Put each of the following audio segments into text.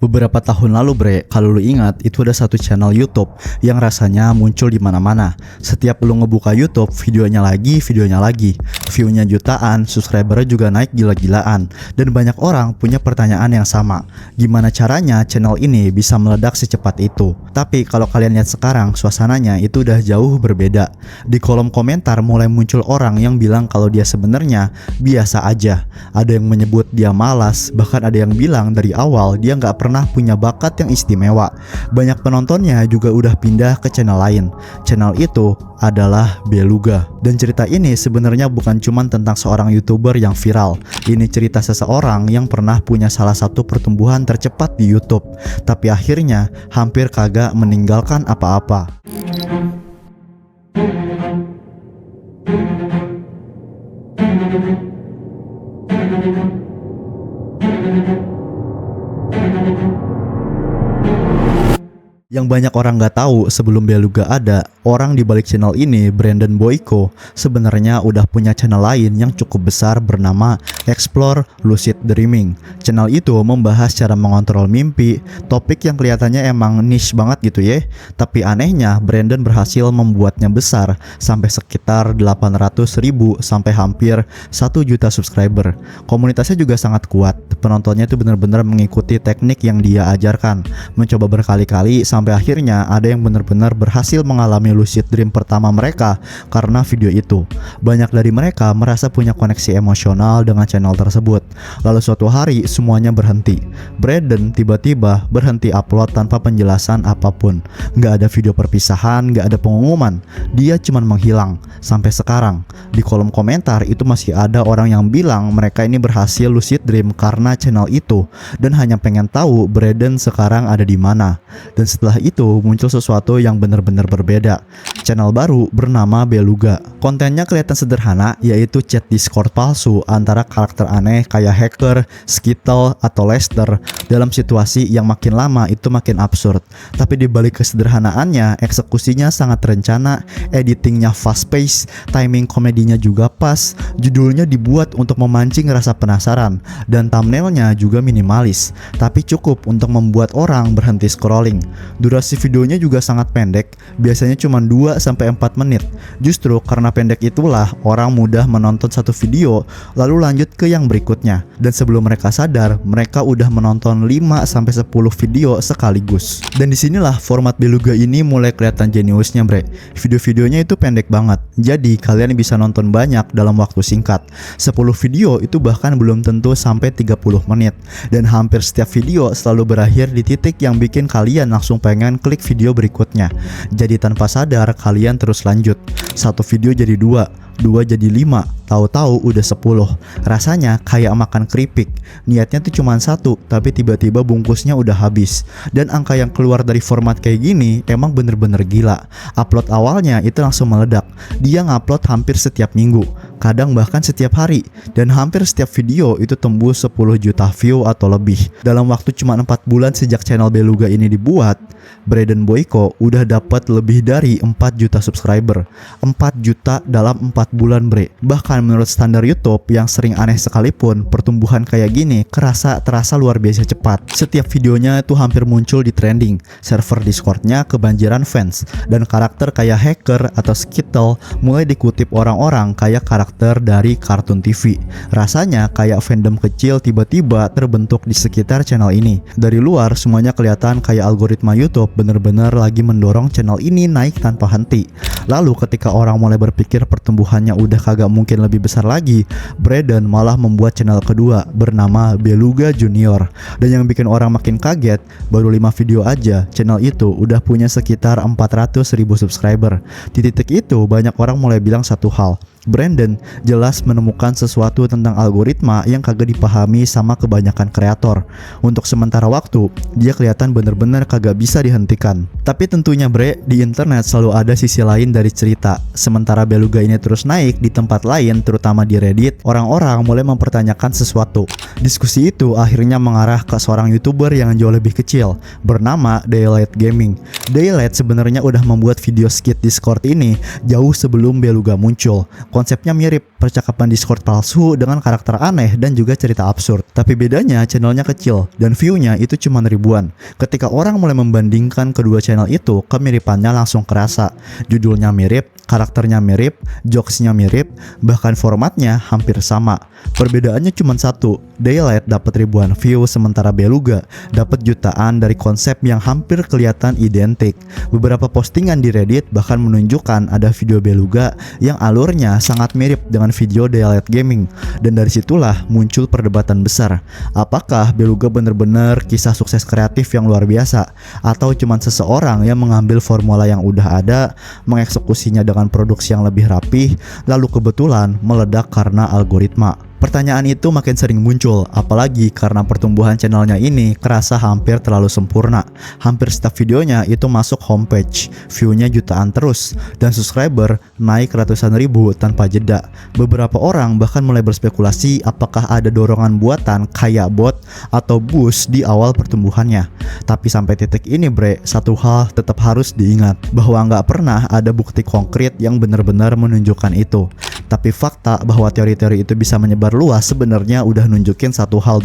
Beberapa tahun lalu bre, kalau lu ingat itu ada satu channel YouTube yang rasanya muncul di mana-mana. Setiap lu ngebuka YouTube, videonya lagi, view-nya jutaan, subscribernya juga naik gila-gilaan. Dan banyak orang punya pertanyaan yang sama. Gimana caranya channel ini bisa meledak secepat itu? Tapi kalau kalian lihat sekarang, suasananya itu udah jauh berbeda. Di kolom komentar mulai muncul orang yang bilang kalau dia sebenarnya biasa aja. Ada yang menyebut dia malas, bahkan ada yang bilang dari awal dia nggak pernah punya bakat yang istimewa. Banyak penontonnya juga udah pindah ke channel lain. Channel itu adalah Beluga. Dan cerita ini sebenarnya bukan cuma tentang seorang YouTuber yang viral. Ini cerita seseorang yang pernah punya salah satu pertumbuhan tercepat di YouTube, tapi akhirnya hampir kagak meninggalkan apa-apa. Yang banyak orang nggak tahu, sebelum Beluga ada, orang di balik channel ini, Brandon Boyko, sebenarnya udah punya channel lain yang cukup besar bernama Explore Lucid Dreaming. Channel itu membahas cara mengontrol mimpi, topik yang kelihatannya emang niche banget gitu ya. Tapi anehnya, Brandon berhasil membuatnya besar sampai sekitar 800.000 sampai hampir 1 juta subscriber. Komunitasnya juga sangat kuat. Penontonnya itu benar-benar mengikuti teknik yang dia ajarkan, mencoba berkali-kali sampai akhirnya ada yang benar-benar berhasil mengalami lucid dream pertama mereka karena video itu. Banyak dari mereka merasa punya koneksi emosional dengan channel tersebut. Lalu suatu hari semuanya berhenti. Brandon tiba-tiba berhenti upload tanpa penjelasan apapun. Nggak ada video perpisahan, nggak ada pengumuman. Dia cuman menghilang. Sampai sekarang di kolom komentar itu masih ada orang yang bilang mereka ini berhasil lucid dream karena channel itu dan hanya pengen tahu Brandon sekarang ada di mana. Dan setelah itu muncul sesuatu yang benar-benar berbeda. Channel baru bernama Beluga. Kontennya kelihatan sederhana, yaitu chat Discord palsu antara karakter aneh kayak Hacker, Skittle, atau Lester dalam situasi yang makin lama itu makin absurd. Tapi di balik kesederhanaannya, eksekusinya sangat terencana, editingnya fast pace, timing komedinya juga pas, judulnya dibuat untuk memancing rasa penasaran, dan thumbnailnya juga minimalis, tapi cukup untuk membuat orang berhenti scrolling. Durasi videonya juga sangat pendek, biasanya cuma 2-4 menit. Justru karena pendek itulah orang mudah menonton satu video lalu lanjut ke yang berikutnya. Dan sebelum mereka sadar, mereka udah menonton 5-10 video sekaligus. Dan disinilah format Beluga ini mulai kelihatan jeniusnya bre. Video-videonya itu pendek banget, jadi kalian bisa nonton banyak dalam waktu singkat. 10 video itu bahkan belum tentu sampai 30 menit. Dan hampir setiap video selalu berakhir di titik yang bikin kalian langsung pengen klik video berikutnya. Jadi tanpa sadar kalian terus lanjut. Satu video jadi 2 jadi 5, tahu-tahu udah 10. Rasanya kayak makan keripik. Niatnya tuh cuma 1, tapi tiba-tiba bungkusnya udah habis. Dan angka yang keluar dari format kayak gini emang bener-bener gila. Upload awalnya itu langsung meledak. Dia ngupload hampir setiap minggu, kadang bahkan setiap hari. Dan hampir setiap video itu tembus 10 juta view atau lebih. Dalam waktu cuma 4 bulan sejak channel Beluga ini dibuat, Brandon Boyko udah dapat lebih dari 4 juta subscriber. 4 juta dalam 4 bulan bre. Bahkan menurut standar YouTube yang sering aneh sekalipun, pertumbuhan kayak gini terasa luar biasa cepat. Setiap videonya itu hampir muncul di trending. Server Discordnya kebanjiran fans. Dan karakter kayak Hacker atau Skittle mulai dikutip orang-orang kayak karakter dari kartun TV. Rasanya kayak fandom kecil tiba-tiba terbentuk di sekitar channel ini. Dari luar semuanya kelihatan kayak algoritma YouTube bener-bener lagi mendorong channel ini naik tanpa henti. Lalu ketika orang mulai berpikir pertumbuhannya udah kagak mungkin lebih besar lagi, Brandon malah membuat channel kedua bernama Beluga Junior. Dan yang bikin orang makin kaget, baru 5 video aja channel itu udah punya sekitar 400.000 subscriber. Di titik itu banyak orang mulai bilang satu hal, Brandon jelas menemukan sesuatu tentang algoritma yang kagak dipahami sama kebanyakan kreator. Untuk sementara waktu, dia kelihatan bener-bener kagak bisa dihentikan. Tapi tentunya bre, di internet selalu ada sisi lain dari cerita. Sementara Beluga ini terus naik di tempat lain, terutama di Reddit, orang-orang mulai mempertanyakan sesuatu. Diskusi itu akhirnya mengarah ke seorang YouTuber yang jauh lebih kecil, bernama Daylight Gaming. Daylight sebenarnya udah membuat video skit Discord ini jauh sebelum Beluga muncul. Konsepnya mirip, percakapan Discord palsu dengan karakter aneh dan juga cerita absurd. Tapi bedanya channelnya kecil dan view-nya itu cuma ribuan. Ketika orang mulai membandingkan kedua channel itu, kemiripannya langsung kerasa. Judulnya mirip, karakternya mirip, jokesnya mirip, bahkan formatnya hampir sama. Perbedaannya cuma satu, Daylight dapat ribuan view sementara Beluga dapat jutaan dari konsep yang hampir kelihatan identik. Beberapa postingan di Reddit bahkan menunjukkan ada video Beluga yang alurnya sangat mirip dengan video Daylight Gaming, dan dari situlah muncul perdebatan besar. Apakah Beluga benar-benar kisah sukses kreatif yang luar biasa, atau cuma seseorang yang mengambil formula yang udah ada, mengeksekusinya dengan produksi yang lebih rapih, lalu kebetulan meledak karena algoritma? Pertanyaan itu makin sering muncul, apalagi karena pertumbuhan channelnya ini kerasa hampir terlalu sempurna. Hampir setiap videonya itu masuk homepage, view-nya jutaan terus, dan subscriber naik ratusan ribu tanpa jeda. Beberapa orang bahkan mulai berspekulasi apakah ada dorongan buatan kayak bot atau boost di awal pertumbuhannya. Tapi sampai titik ini satu hal tetap harus diingat, bahwa nggak pernah ada bukti konkret yang benar-benar menunjukkan itu. Tapi fakta bahwa teori-teori itu bisa menyebar luas sebenarnya udah nunjukin satu hal,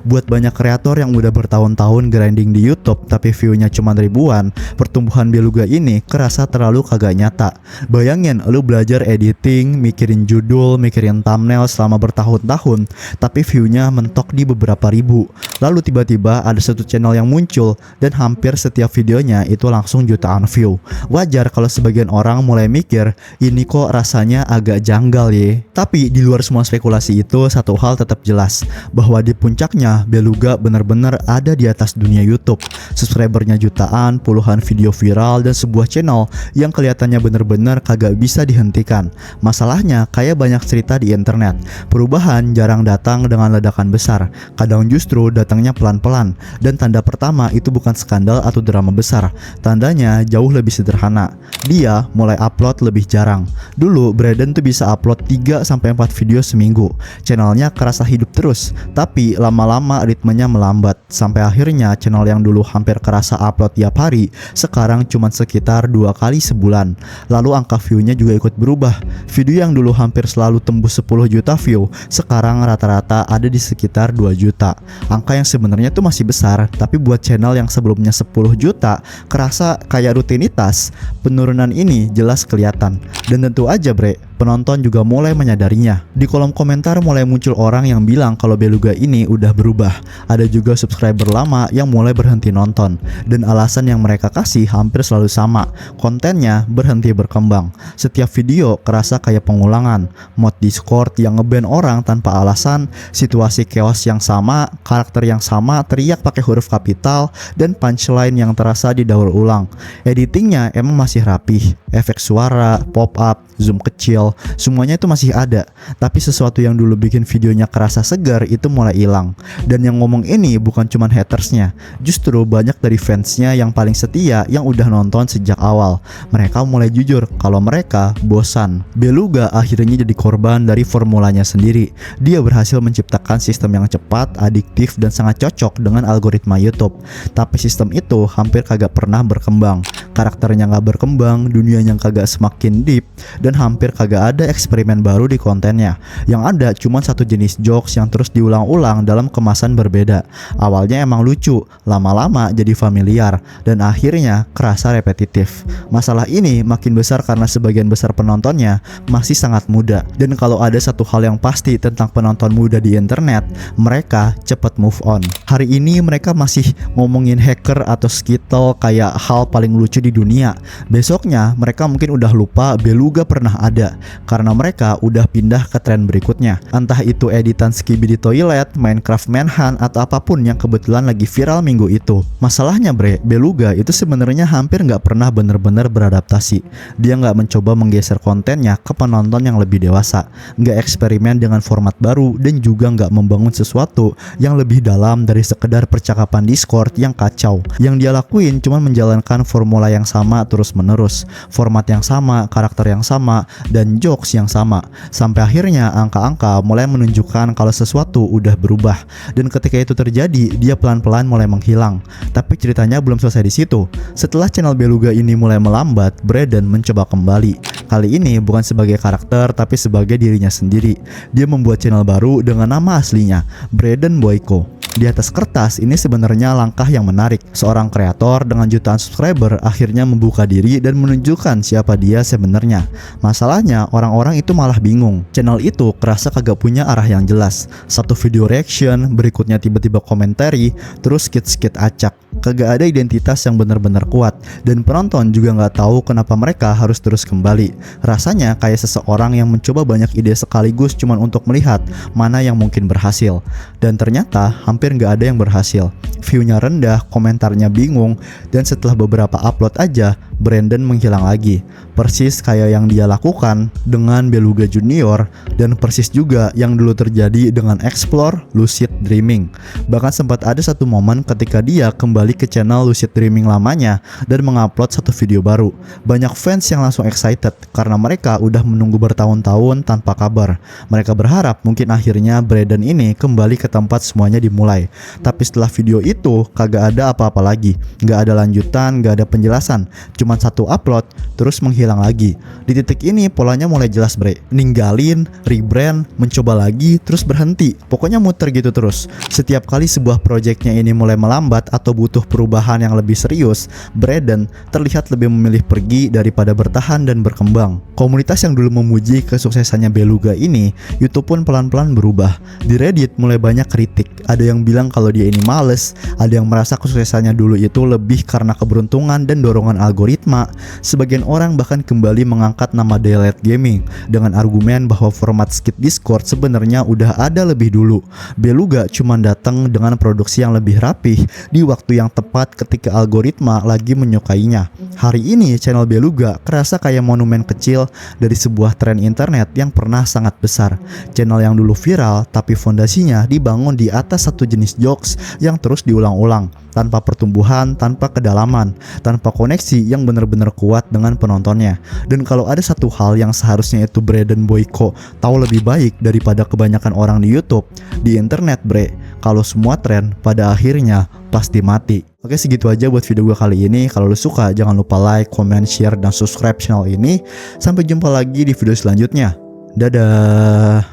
Buat banyak kreator yang udah bertahun-tahun grinding di YouTube tapi view-nya cuma ribuan, pertumbuhan Beluga ini kerasa terlalu kagak nyata. Bayangin lu belajar editing, mikirin judul, mikirin thumbnail selama bertahun-tahun, tapi view-nya mentok di beberapa ribu. Lalu tiba-tiba ada satu channel yang muncul dan hampir setiap videonya itu langsung jutaan view. Wajar kalau sebagian orang mulai mikir, ini kok rasanya agak janggal ya. Tapi di luar semua spekulasi itu, satu hal tetap jelas, bahwa di puncaknya Beluga benar-benar ada di atas dunia YouTube. Subscribernya jutaan, puluhan video viral, dan sebuah channel yang kelihatannya benar-benar kagak bisa dihentikan. Masalahnya kayak banyak cerita di internet, perubahan jarang datang dengan ledakan besar, kadang justru datangnya pelan-pelan. Dan tanda pertama itu bukan skandal atau drama besar, tandanya jauh lebih sederhana. Dia mulai upload lebih jarang. Dulu Braden tuh bisa upload 3-4 video seminggu. Channelnya kerasa hidup terus, tapi lama-lama ritmenya melambat, sampai akhirnya channel yang dulu hampir kerasa upload tiap hari sekarang cuma sekitar 2 kali sebulan. Lalu angka view-nya juga ikut berubah. Video yang dulu hampir selalu tembus 10 juta view sekarang rata-rata ada di sekitar 2 juta. Angka yang sebenarnya tuh masih besar, tapi buat channel yang sebelumnya 10 juta kerasa kayak rutinitas. Penurunan ini jelas kelihatan, dan tentu aja penonton juga mulai menyadarinya. Di kolom komentar mulai muncul orang yang bilang kalau Beluga ini udah berubah. Ada juga subscriber lama yang mulai berhenti nonton, dan alasan yang mereka kasih hampir selalu sama, kontennya berhenti berkembang. Setiap video kerasa kayak pengulangan, mod Discord yang ngeban orang tanpa alasan, situasi chaos yang sama, karakter yang sama teriak pakai huruf kapital, dan punchline yang terasa didaur ulang. Editingnya emang masih rapih, efek suara, pop-up, zoom kecil, semuanya itu masih ada. Tapi sesuatu yang dulu bikin videonya kerasa segar itu mulai hilang. Dan yang ngomong ini bukan cuma hatersnya, justru banyak dari fansnya yang paling setia yang udah nonton sejak awal. Mereka mulai jujur kalau mereka bosan. Beluga akhirnya jadi korban dari formulanya sendiri. Dia berhasil menciptakan sistem yang cepat, adiktif, dan sangat cocok dengan algoritma YouTube. Tapi sistem itu hampir kagak pernah berkembang. Karakternya gak berkembang, dunianya kagak semakin deep, dan hampir kagak ada eksperimen baru di kontennya. Yang ada cuma satu jenis jokes yang terus diulang-ulang dalam kemasan berbeda. Awalnya emang lucu, lama-lama jadi familiar, dan akhirnya kerasa repetitif. Masalah ini makin besar karena sebagian besar penontonnya masih sangat muda. Dan kalau ada satu hal yang pasti tentang penonton muda di internet, mereka cepat move on. Hari ini mereka masih ngomongin hacker atau skittle kayak hal paling lucu di dunia. Besoknya mereka mungkin udah lupa Beluga pernah ada, karena mereka udah pindah ke tren berikutnya. Entah itu editan Skibidi Toilet, Minecraft Manhunt, atau apapun yang kebetulan lagi viral minggu itu. Masalahnya Beluga itu sebenarnya hampir nggak pernah bener-bener beradaptasi. Dia nggak mencoba menggeser kontennya ke penonton yang lebih dewasa, nggak eksperimen dengan format baru, dan juga nggak membangun sesuatu yang lebih dalam dari sekedar percakapan Discord yang kacau. Yang dia lakuin cuma menjalankan formula yang sama terus-menerus, format yang sama, karakter yang sama, dan jokes yang sama. Sampai akhirnya angka-angka mulai menunjukkan kalau sesuatu udah berubah. Dan ketika itu terjadi, dia pelan-pelan mulai menghilang. Tapi ceritanya belum selesai di situ. Setelah channel Beluga ini mulai melambat, Braden mencoba kembali. Kali ini bukan sebagai karakter tapi sebagai dirinya sendiri. Dia membuat channel baru dengan nama aslinya, Braden Boyko. Di atas kertas ini sebenarnya langkah yang menarik. Seorang kreator dengan jutaan subscriber akhirnya membuka diri dan menunjukkan siapa dia sebenarnya. Masalahnya orang-orang itu malah bingung. Channel itu kerasa kagak punya arah yang jelas. Satu video reaction, berikutnya tiba-tiba komentari, terus skit-skit acak. Kagak ada identitas yang benar-benar kuat, dan penonton juga nggak tahu kenapa mereka harus terus kembali. Rasanya kayak seseorang yang mencoba banyak ide sekaligus cuman untuk melihat mana yang mungkin berhasil. Dan ternyata hampir nggak ada yang berhasil. View-nya rendah, komentarnya bingung, dan setelah beberapa upload aja, Brandon menghilang lagi. Persis kayak yang dia lakukan dengan Beluga Junior, dan persis juga yang dulu terjadi dengan Explore Lucid Dreaming. Bahkan sempat ada satu momen ketika dia kembali ke channel Lucid Dreaming lamanya dan mengupload satu video baru. Banyak fans yang langsung excited karena mereka udah menunggu bertahun-tahun tanpa kabar. Mereka berharap mungkin akhirnya Brandon ini kembali ke tempat semuanya dimulai. Tapi setelah video itu kagak ada apa-apa lagi. Gak ada lanjutan, gak ada penjelasan. Cuman satu upload terus menghilang lagi. Di titik ini polanya mulai jelas bre. Ninggalin, rebrand, mencoba lagi, terus berhenti. Pokoknya muter gitu terus. Setiap kali sebuah proyeknya ini mulai melambat atau butuh perubahan yang lebih serius, Brandon terlihat lebih memilih pergi daripada bertahan dan berkembang. Komunitas yang dulu memuji kesuksesannya Beluga ini, YouTube pun pelan-pelan berubah. Di Reddit mulai banyak kritik. Ada yang bilang kalau dia ini males, ada yang merasa kesuksesannya dulu itu lebih karena keberuntungan dan dorongan algoritma. Sebagian orang bahkan kembali mengangkat nama Daylight Gaming dengan argumen bahwa format skit Discord sebenarnya udah ada lebih dulu. Beluga cuma datang dengan produksi yang lebih rapih di waktu yang tepat ketika algoritma lagi menyukainya. Hari ini channel Beluga kerasa kayak monumen kecil dari sebuah tren internet yang pernah sangat besar. Channel yang dulu viral tapi fondasinya dibangun di atas satu jenis jokes yang terus diulang-ulang, tanpa pertumbuhan, tanpa kedalaman, tanpa koneksi yang benar-benar kuat dengan penontonnya. Dan kalau ada satu hal yang seharusnya itu Braden Boyko tahu lebih baik daripada kebanyakan orang di YouTube, di internet bre, kalau semua tren pada akhirnya pasti mati. Oke, segitu aja buat video gue kali ini. Kalau lu suka jangan lupa like, comment, share, dan subscribe channel ini. Sampai jumpa lagi di video selanjutnya. Dadah.